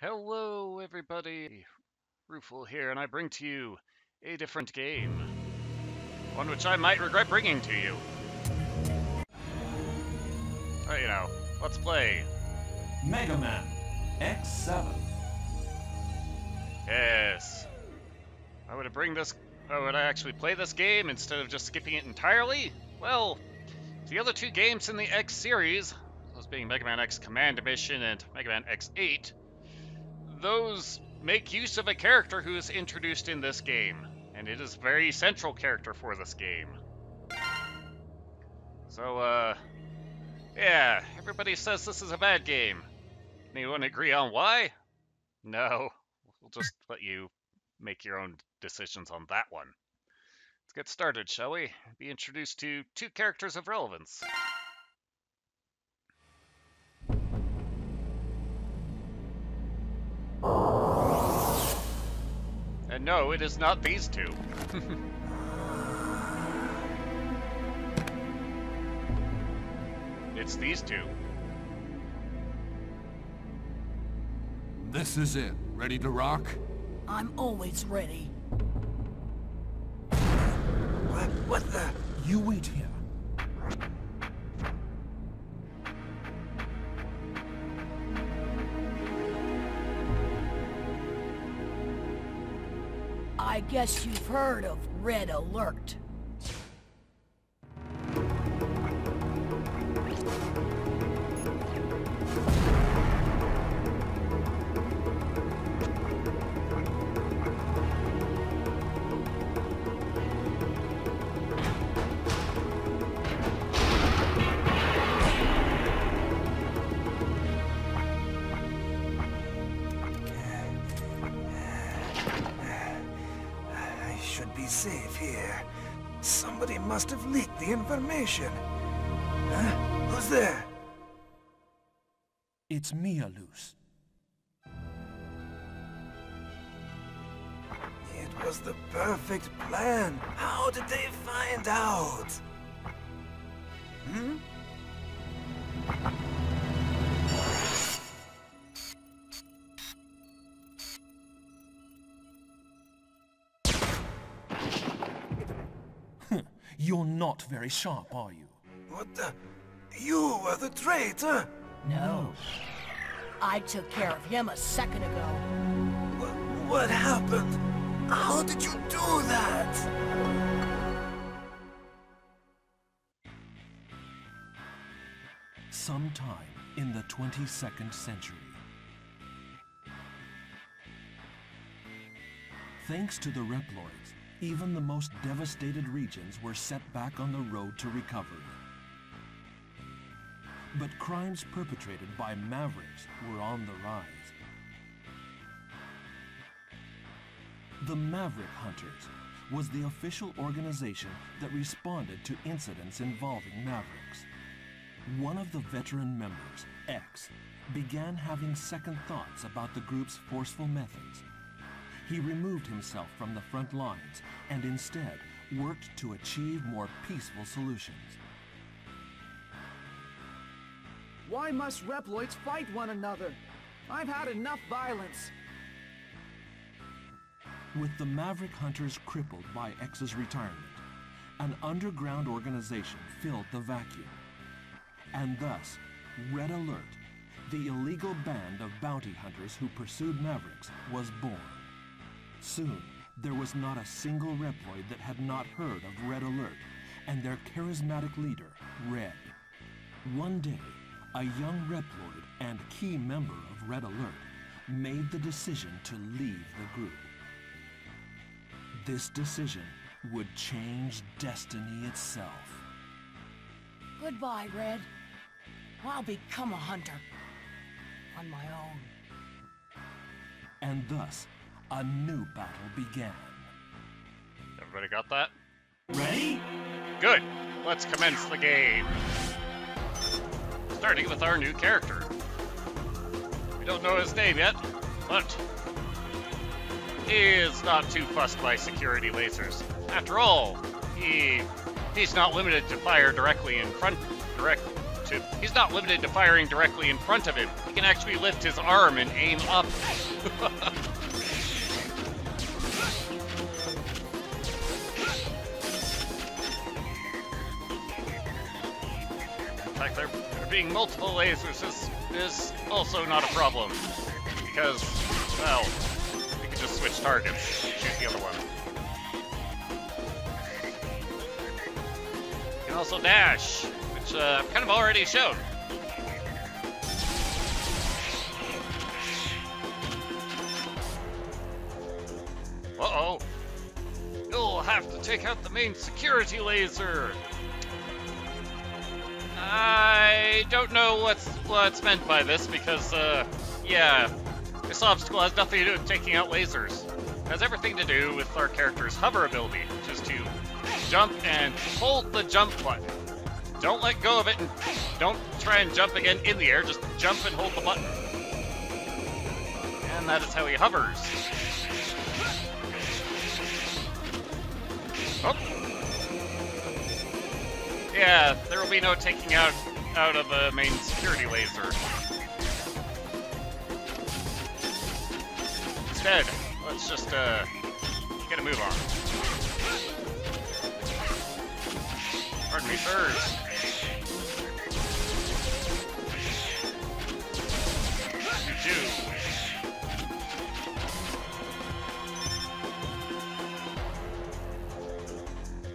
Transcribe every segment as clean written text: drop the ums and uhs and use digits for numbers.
Hello, everybody. Ruful here, and I bring to you a different game. One which I might regret bringing to you. But, let's play. Mega Man X7. Yes. I would I actually play this game instead of just skipping it entirely? Well, the other two games in the X series, those being Mega Man X Command Mission and Mega Man X8, those make use of a character who is introduced in this game, and it is a very central character for this game. So, yeah, everybody says this is a bad game. Anyone agree on why? No, we'll just let you make your own decisions on that one. Let's get started, shall we? Be introduced to two characters of relevance. And no, it is not these two. It's these two. This is it. Ready to rock? I'm always ready. What the? You wait here. I guess you've heard of Red Alert. Safe here. Somebody must have leaked the information. Huh? Who's there? It's me, Alus. It was the perfect plan. How did they find out? Hmm? You're not very sharp, are you? What the? You were the traitor? No. I took care of him a second ago. What happened? How did you do that? Sometime in the 22nd century. Thanks to the Reploids, even the most devastated regions were set back on the road to recovery. But crimes perpetrated by Mavericks were on the rise. The Maverick Hunters was the official organization that responded to incidents involving Mavericks. One of the veteran members, X, began having second thoughts about the group's forceful methods. He removed himself from the front lines and instead worked to achieve more peaceful solutions. Why must Reploids fight one another? I've had enough violence. With the Maverick Hunters crippled by X's retirement, an underground organization filled the vacuum. And thus, Red Alert, the illegal band of bounty hunters who pursued Mavericks, was born. Soon, there was not a single Reploid that had not heard of Red Alert and their charismatic leader, Red. One day, a young Reploid and key member of Red Alert made the decision to leave the group. This decision would change destiny itself. Goodbye, Red. I'll become a hunter. On my own. And thus, a new battle began. Everybody got that? Ready? Good. Let's commence the game. Starting with our new character. We don't know his name yet, but he is not too fussed by security lasers. After all, he's not limited to fire directly in front, direct He's not limited to firing directly in front of him. He can actually lift his arm and aim up. In fact, there being multiple lasers is also not a problem. Because, well, we can just switch targets, shoot the other one. You can also dash, which I've kind of already shown. Uh-oh. You'll have to take out the main security laser. I don't know what's meant by this because, yeah, this obstacle has nothing to do with taking out lasers. It has everything to do with our character's hover ability, which is to jump and hold the jump button. Don't let go of it and don't try and jump again in the air, just jump and hold the button. And that is how he hovers. Oh. Yeah, there will be no taking out of a main security laser. Instead, let's just get a move on. Pardon me, sirs. You do.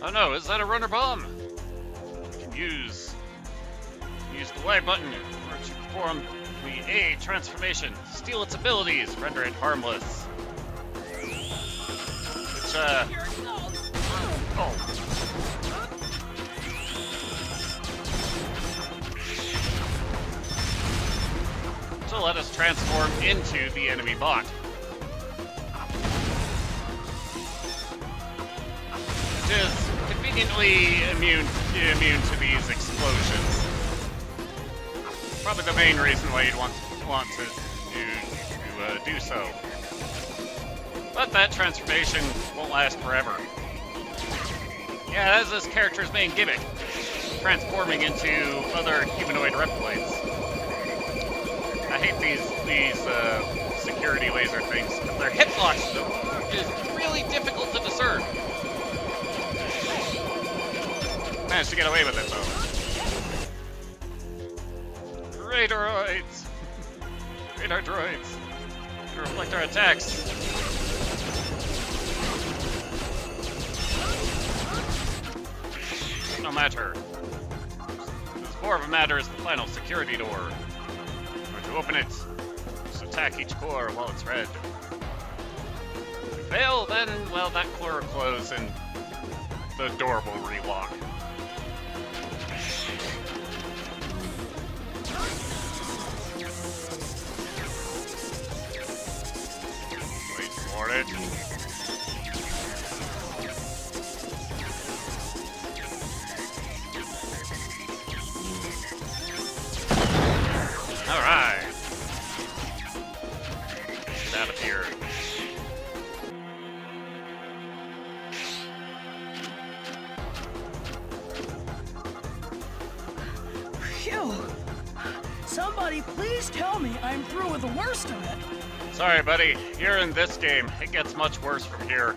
Oh no, is that a runner bomb? Use the Y button in order to perform the A transformation. Steal its abilities, render it harmless. Which, oh. So let us transform into the enemy bot. Which is conveniently immune to these explosions. Probably the main reason why you'd want to do so. But that transformation won't last forever. Yeah, that's this character's main gimmick. Transforming into other humanoid reploids. I hate these security laser things. Their hitbox is really difficult to discern. Managed to get away with it, though. Radar-oids! Radar droids! To reflect our attacks. No matter. What's more of a matter is the final security door. Or to open it, just attack each core while it's red. If we fail, then, well, that core will close and the door will relock. It. All right. Get out of here. Phew. Somebody please tell me I'm through with the worst of it. Sorry, buddy. You're in this game. It gets much worse from here.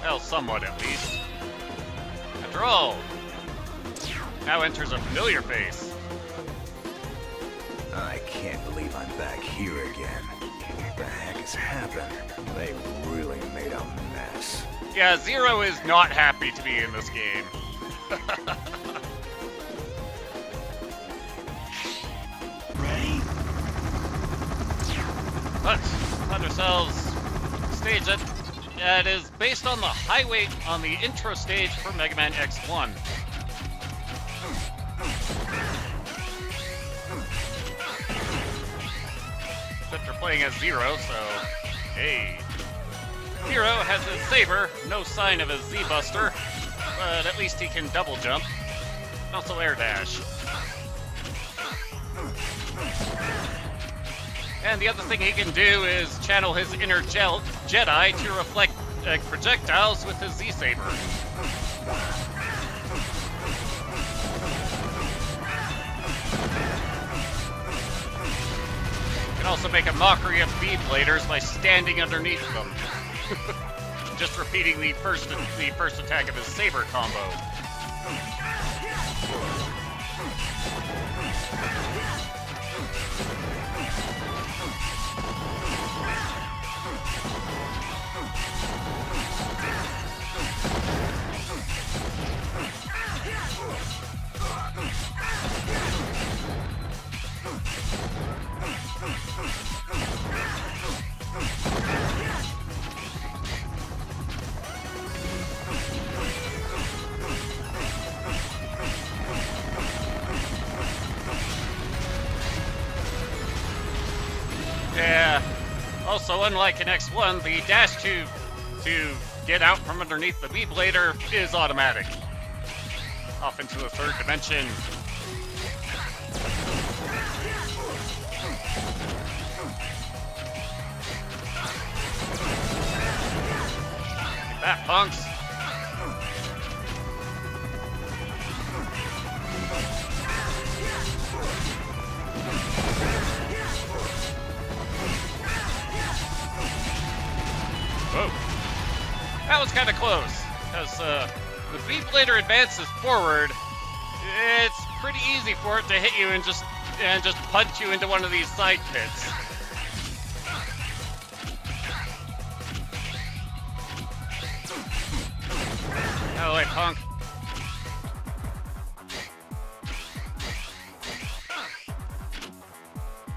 Well, somewhat at least. After all, now enters a familiar face. I can't believe I'm back here again. What the heck has happened? They really made a mess. Yeah, Zero is not happy to be in this game. But find ourselves stage that is based on the highway on the intro stage for Mega Man X1. Except we're playing as Zero, so hey. Zero has his saber, no sign of his Z-Buster, but at least he can double jump, and also air dash. And the other thing he can do is channel his inner Jedi to reflect projectiles with his Z-Saber. You can also make a mockery of Beebladers by standing underneath them. Just repeating the first attack of his Saber combo. Yeah. Also, unlike in X1, the dash to get out from underneath the Beeblader is automatic. Off into the third dimension. Get that, punks. Whoa. That was kind of close, because the Beeblader advances forward. It's pretty easy for it to hit you and just punch you into one of these side pits. Oh wait, punk.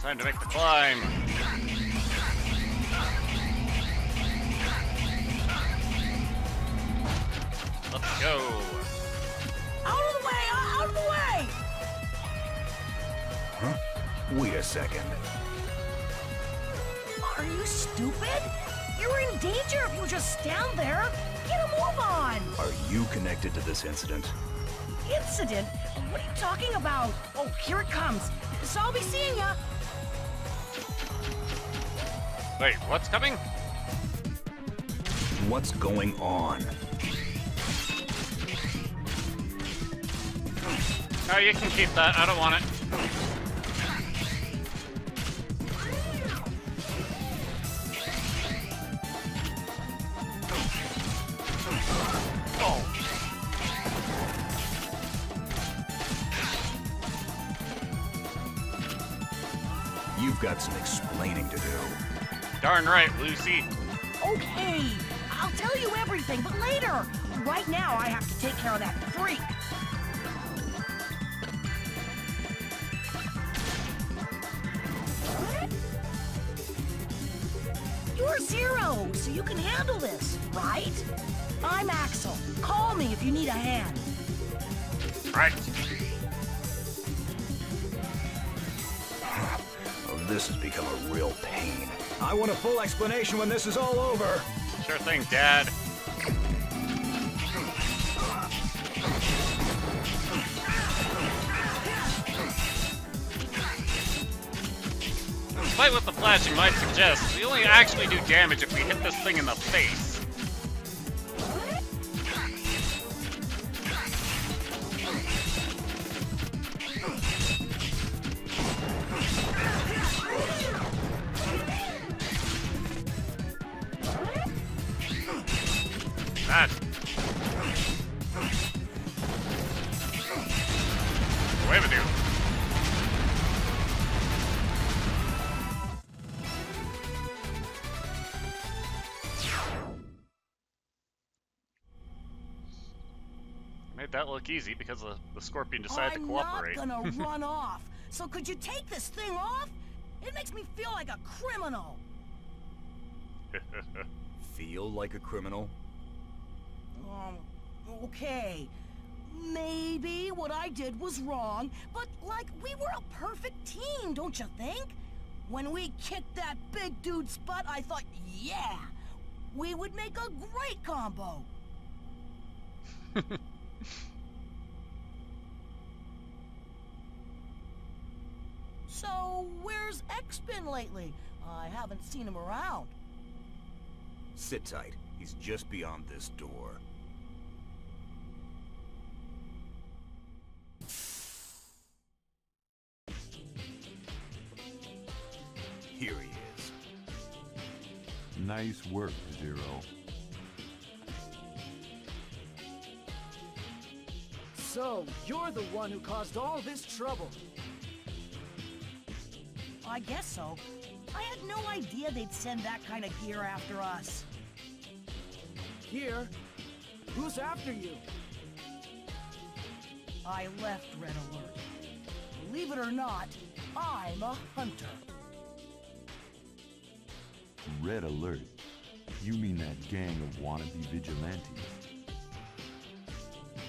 Time to make the climb. Let's go. Out of the way! Out of the way! Huh? Wait a second. Are you stupid? You're in danger if you just stand there. Get a move on! Are you connected to this incident? Incident? What are you talking about? Oh, here it comes. So I'll be seeing ya. Wait, what's coming? What's going on? Oh, you can keep that. I don't want it. Oh. You've got some explaining to do. Darn right, Lucy. Okay, I'll tell you everything, but later. Right now, I have to take care of that freak. You're Zero, so you can handle this, right? I'm Axel. Call me if you need a hand. Right. Oh, this has become a real pain. I want a full explanation when this is all over. Sure thing, Dad. Despite what the flashing might suggest, we only actually do damage if we hit this thing in the face. That. Away with you. Made that look easy because the Scorpion decided to cooperate. I'm not gonna run off. So could you take this thing off? It makes me feel like a criminal. Feel like a criminal? Okay. Maybe what I did was wrong, but like we were a perfect team, don't you think? When we kicked that big dude's butt, I thought, yeah, we would make a great combo. So, where's X been lately? I haven't seen him around. Sit tight. He's just beyond this door. Here he is. Nice work, Zero. So, you're the one who caused all this trouble. I guess so. I had no idea they'd send that kind of gear after us. Here? Who's after you? I left Red Alert. Believe it or not, I'm a hunter. Red Alert? You mean that gang of wannabe vigilantes?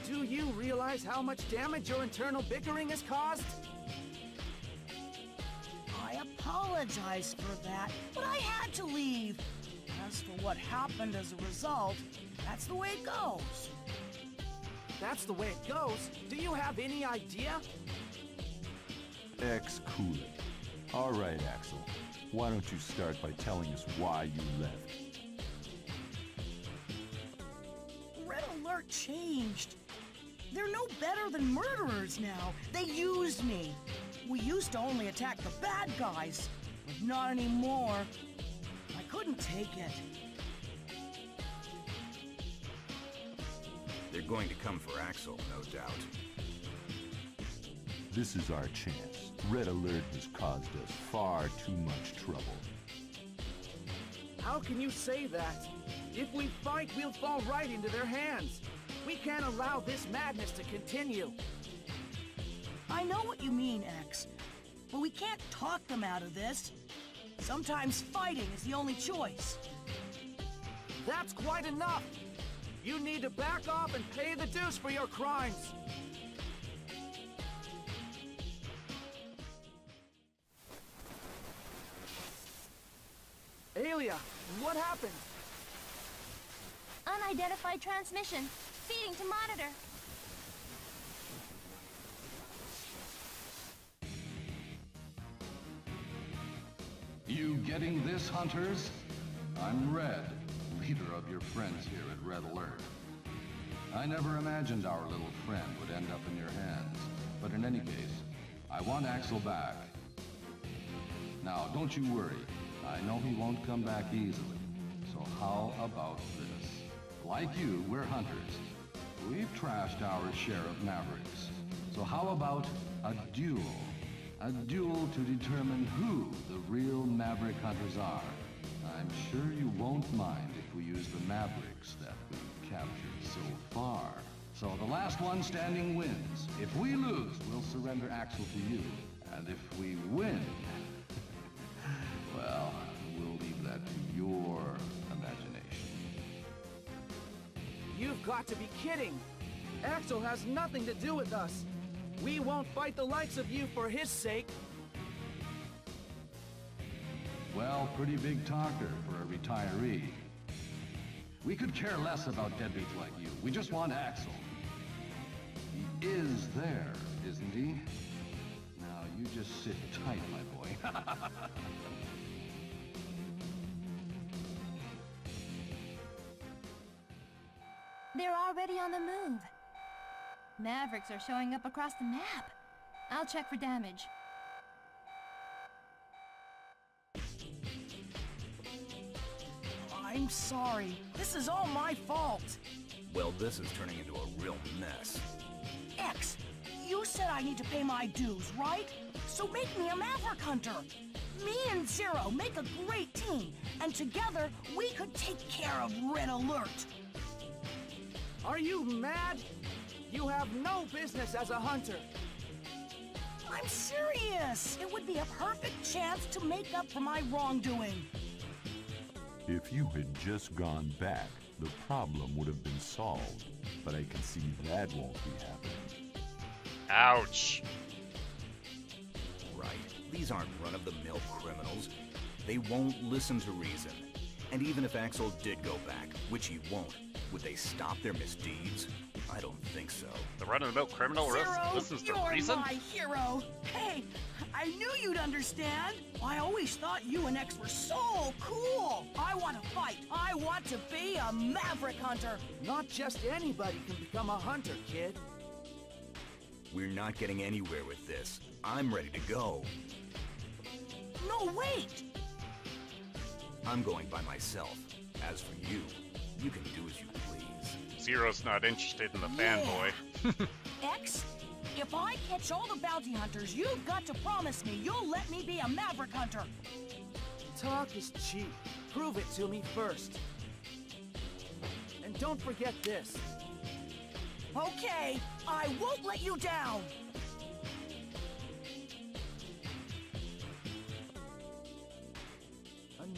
Do you realize how much damage your internal bickering has caused? I apologize for that, but I had to leave. As for what happened as a result, that's the way it goes. That's the way it goes? Do you have any idea? X cool it. All right, Axel. Why don't you start by telling us why you left? Red Alert changed. They're no better than murderers now. They used me. We used to only attack the bad guys, but not anymore. I couldn't take it. They're going to come for Axel, no doubt. This is our chance. Red Alert has caused us far too much trouble. How can you say that? If we fight, we'll fall right into their hands. We can't allow this madness to continue. I know what you mean, X, but we can't talk them out of this. Sometimes fighting is the only choice. That's quite enough! You need to back off and pay the dues for your crimes! Alia, what happened? Unidentified transmission. Feeding to monitor. You getting this, Hunters? I'm Red, leader of your friends here at Red Alert. I never imagined our little friend would end up in your hands, but in any case, I want Axel back. Now, don't you worry. I know he won't come back easily. So how about this? Like you, we're hunters. We've trashed our share of Mavericks. So how about a duel? A duel to determine who the real Maverick Hunters are. I'm sure you won't mind if we use the Mavericks that we've captured so far. So the last one standing wins. If we lose, we'll surrender Axel to you. And if we win, well, we'll leave that to your imagination. You've got to be kidding! Axel has nothing to do with us! We won't fight the likes of you for his sake! Well, pretty big talker for a retiree. We could care less about deadbeats like you. We just want Axel. He is there, isn't he? Now, you just sit tight, my boy. They're already on the move. Mavericks are showing up across the map. I'll check for damage. I'm sorry. This is all my fault. Well, this is turning into a real mess. X, you said I need to pay my dues, right? So make me a Maverick Hunter. Me and Zero make a great team, and together we could take care of Red Alert. Are you mad? You have no business as a hunter. I'm serious. It would be a perfect chance to make up for my wrongdoing. If you had just gone back, the problem would have been solved. But I can see that won't be happening. Ouch. Right. These aren't run-of-the-mill criminals. They won't listen to reason. And even if Axel did go back, which he won't, would they stop their misdeeds? I don't think so. The run-of-the-mill criminal Zero, listens to you're reason? my hero. Hey, I knew you'd understand. I always thought you and X were so cool. I want to fight. I want to be a Maverick Hunter. Not just anybody can become a hunter, kid. We're not getting anywhere with this. I'm ready to go. No, wait. I'm going by myself. As for you, you can do as you please. Zero's not interested in the fanboy. X, if I catch all the bounty hunters, you've got to promise me you'll let me be a Maverick Hunter. Talk is cheap. Prove it to me first. And don't forget this. Okay, I won't let you down.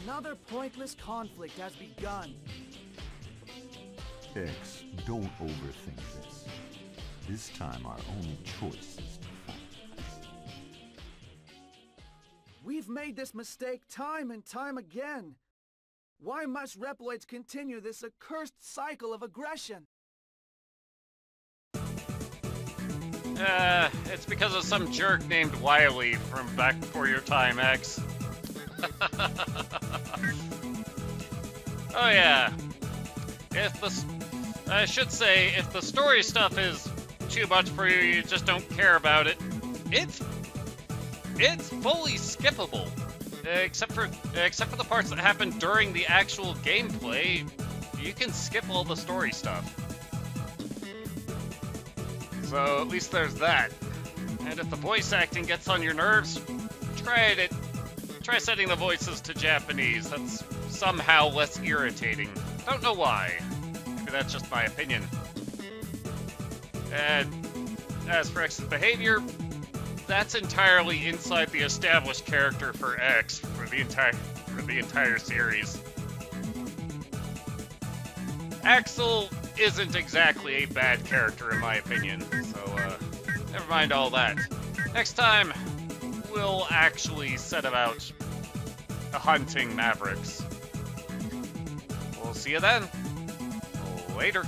Another pointless conflict has begun. X, don't overthink this. This time our only choice is to fight. We've made this mistake time and time again. Why must Reploids continue this accursed cycle of aggression? It's because of some jerk named Wily from back before your time, X. Oh yeah. I should say, if the story stuff is too much for you, you just don't care about it, it's fully skippable. Except for the parts that happen during the actual gameplay, you can skip all the story stuff. So at least there's that. And if the voice acting gets on your nerves, try setting the voices to Japanese. That's somehow less irritating. Don't know why. Maybe that's just my opinion. And as for X's behavior, that's entirely inside the established character for X for the entire series. Axel isn't exactly a bad character in my opinion, so never mind all that. Next time, we'll actually set about hunting Mavericks. We'll see you then. Later.